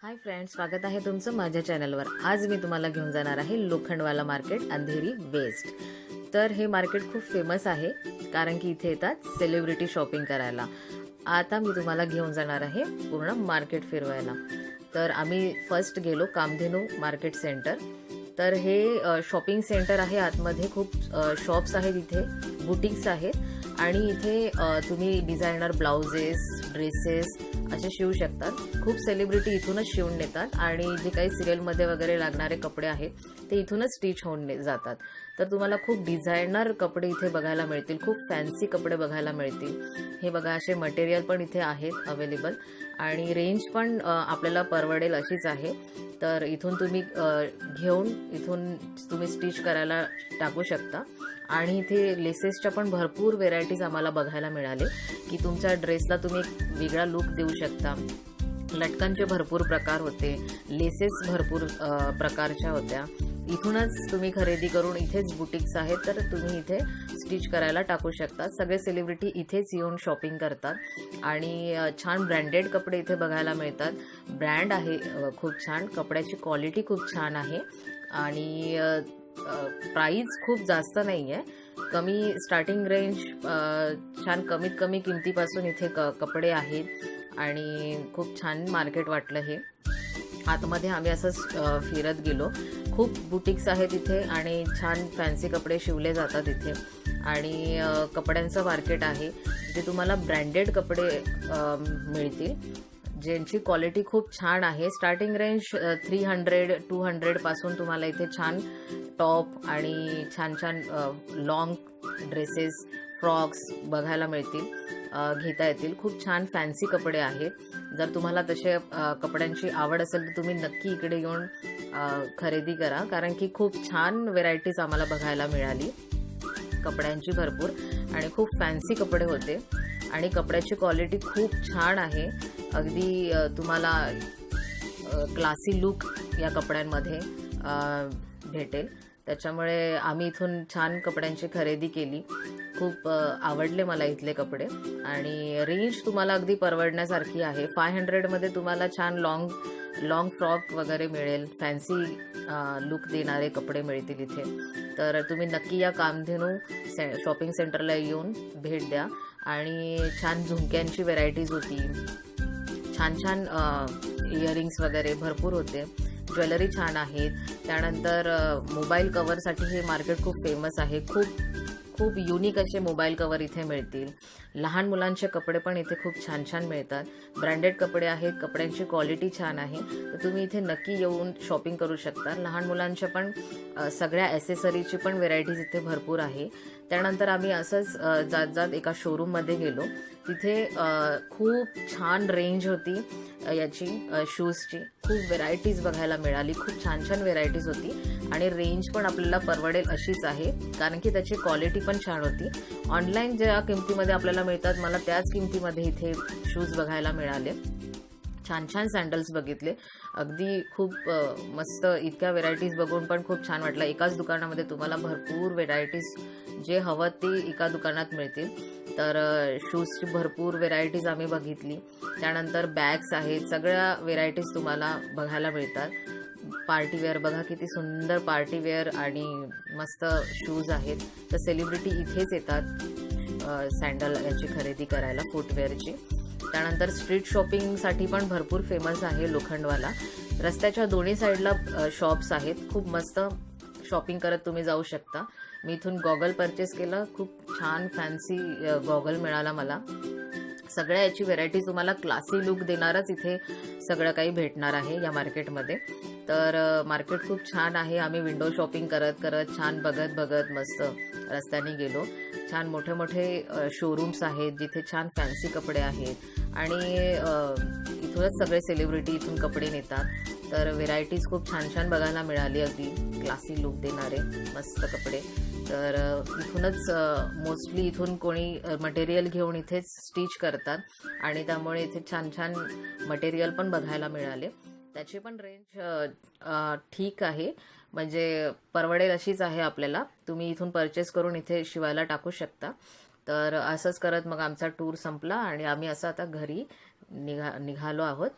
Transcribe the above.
Hi friends, स्वागत आहे तुमचं माझ्या चॅनलवर। आज मी तुम्हाला घेऊन जाणार आहे लोखंडवाला मार्केट, अंधेरी वेस्ट। तर हे मार्केट खूप फेमस आहे कारण की इथे येतात सेलिब्रिटी शॉपिंग करायला। आता मी तुम्हाला घेऊन जाणार आहे पूर्ण मार्केट फिरवायला। तर आम्ही फर्स्ट गेलो कामधेनू मार्केट सेंटर। तर हे शॉपिंग सेंटर आहे, आतमध्ये खूप शॉप्स आहेत, इथे बुटिक्स आहेत आणि इथे तुम्ही डिझायनर ब्लाउजेस, ड्रेसेस असे शिवू शकतात। खूप सेलिब्रिटी इथूनच शिवून नेतात आणि जे काही सिरियलमध्ये वगैरे लागणारे कपडे आहेत ते इथूनच स्टिच होऊन जातात। तर तुम्हाला खूप डिझायनर कपडे इथे बघायला मिळतील, खूप फॅन्सी कपडे बघायला मिळतील। हे बघा, असे मटेरियल पण इथे आहेत अवेलेबल आणि रेंज पण आपल्याला परवडेल अशीच आहे। तर इथून तुम्ही घेऊन इथून तुम्ही स्टिच करायला टाकू शकता आणि इथे लेसेसच्या पण भरपूर व्हेरायटीज आम्हाला बघायला मिळाले की तुमच्या ड्रेसला तुम्ही एक वेगळा लुक देऊ शकता। लटकनचे भरपूर प्रकार होते, लेसेस भरपूर प्रकारच्या होत्या। इथूनच तुम्ही खरेदी करून, इथेच बुटिक्स आहेत तर तुम्ही इथे स्टिच करायला टाकू शकता। सगळे सेलिब्रिटी इथेच येऊन शॉपिंग करतात आणि छान ब्रँडेड कपडे इथे बघायला मिळतात। ब्रँड आहे खूप छान, कपड्याची क्वालिटी खूप छान आहे आणि प्राइस खूप जास्त नाही आहे, कमी स्टार्टिंग रेंज, छान कमीत कमी किमतीपासून इथे कपडे आहेत आणि खूप छान मार्केट वाटलं हे। आतमध्ये आम्ही असंच फिरत गेलो, खूप बुटिक्स आहेत इथे आणि छान फॅन्सी कपडे शिवले जातात इथे आणि कपड्यांचं मार्केट आहे जिथे तुम्हाला ब्रँडेड कपडे मिळतील ज्यांची क्वालिटी खूप छान आहे। स्टार्टिंग रेंज 300-200 पासून तुम्हाला इथे छान टॉप आणि छान छान लॉंग ड्रेसेस, फ्रॉक्स बघायला मिळतील, घेता येतील। खूप छान फॅन्सी कपडे आहेत। जर तुम्हाला तसे कपड्यांची आवड असेल तर तुम्ही नक्की इकडे येऊन खरेदी करा कारण की खूप छान व्हेरायटीज आम्हाला बघायला मिळाली कपड्यांची भरपूर आणि खूप फॅन्सी कपडे होते आणि कपड्याची क्वालिटी खूप छान आहे। अगदी तुम्हाला क्लासी लुक या कपड्यांमध्ये भेटेल। त्याच्यामुळे आम्ही इथून छान कपड्यांची खरेदी केली, खूप आवडले मला इथले कपडे आणि रेंज तुम्हाला अगदी परवडण्यासारखी आहे। 500मध्ये तुम्हाला छान लॉंग फ्रॉक वगैरे मिळेल, फॅन्सी लुक देणारे कपडे मिळतील इथे। तर तुम्ही नक्की या कामधेनू शॉपिंग सेंटरला येऊन भेट द्या आणि छान झुमक्यांची व्हेरायटीज होती, छान छान इयरिंग्स वगैरे भरपूर होते, ज्वेलरी छान आहेत। त्यानंतर मोबाईल कव्हरसाठी हे मार्केट खूप फेमस आहे, खूप युनिक असे मोबाईल कव्हर इथे मिळतील। लहान मुलांचे कपडे पण इथे खूप छान छान मिळतात, ब्रँडेड कपडे आहेत, कपड्यांची क्वालिटी छान आहे। तर तुम्ही इथे नक्की येऊन शॉपिंग करू शकता। लहान मुलांच्या पण सगळ्या ॲसेसरीची पण व्हेरायटीज इथे भरपूर आहे। त्यानंतर आम्ही असंच जात एका शोरूममध्ये गेलो, तिथे खूप छान रेंज होती याची, शूजची खूप व्हेरायटीज बघायला मिळाली, खूप छान छान व्हेरायटीज होती आणि रेंज पण आपल्याला परवडेल अशीच आहे कारण की त्याची क्वालिटी पण छान होती। ऑनलाईन ज्या किमतीमध्ये आपल्याला मिळतात मला त्याच किमतीमध्ये इथे शूज बघायला मिळाले। छान छान सँडल्स बघितले, अगदी खूप मस्त। इतक्या व्हेरायटीज बघून पण खूप छान वाटलं। एकाच दुकानामध्ये तुम्हाला भरपूर व्हेरायटीज जे हवं ते एका दुकानात मिळतील। तर शूजची भरपूर व्हेरायटीज आम्ही बघितली। त्यानंतर बॅग्स आहेत, सगळ्या व्हेरायटीज तुम्हाला बघायला मिळतात। पार्टीवेअर बघा, किती सुंदर पार्टीवेअर आणि मस्त शूज आहेत। तर सेलिब्रिटी इथेच येतात सँडल याची खरेदी करायला, फुटवेअरची। त्यानंतर स्ट्रीट शॉपिंगसाठी पण भरपूर फेमस आहे लोखंडवाला। रस्त्याच्या दोन्ही साईडला शॉप्स आहेत, खूप मस्त शॉपिंग करत तुम्ही जाऊ शकता। मी इथून गॉगल परचेस केलं, खूप छान फॅन्सी गॉगल मिळाला मला। सगळ्या याची व्हेरायटी तुम्हाला क्लासी लुक देणारच इथे सगळं काही भेटणार आहे या मार्केटमध्ये। तर मार्केट खूप छान आहे। आम्ही विंडो शॉपिंग करत करत, छान बघत मस्त रस्त्याने गेलो। छान मोठे मोठे शोरूम्स आहेत जिथे छान फॅन्सी कपडे आहेत आणि इथूनच सगळे सेलिब्रिटी इथून कपडे नेतात। तर व्हेरायटीज खूप छान छान बघायला मिळाली, अगदी क्लासी लुक देणारे मस्त कपडे। तर इथूनच मोस्टली इथून कोणी मटेरियल घेऊन इथेच स्टिच करतात आणि त्यामुळे इथे छान छान मटेरियल पण बघायला मिळाले। त्याची पण रेंज ठीक आहे, म्हणजे परवडेल अशीच आहे आपल्याला। तुम्ही इथून परचेस करून इथे शिवायला टाकू शकता। तर असंच करत मग आमचा टूर संपला आणि आम्ही असं आता घरी निघालो आहोत।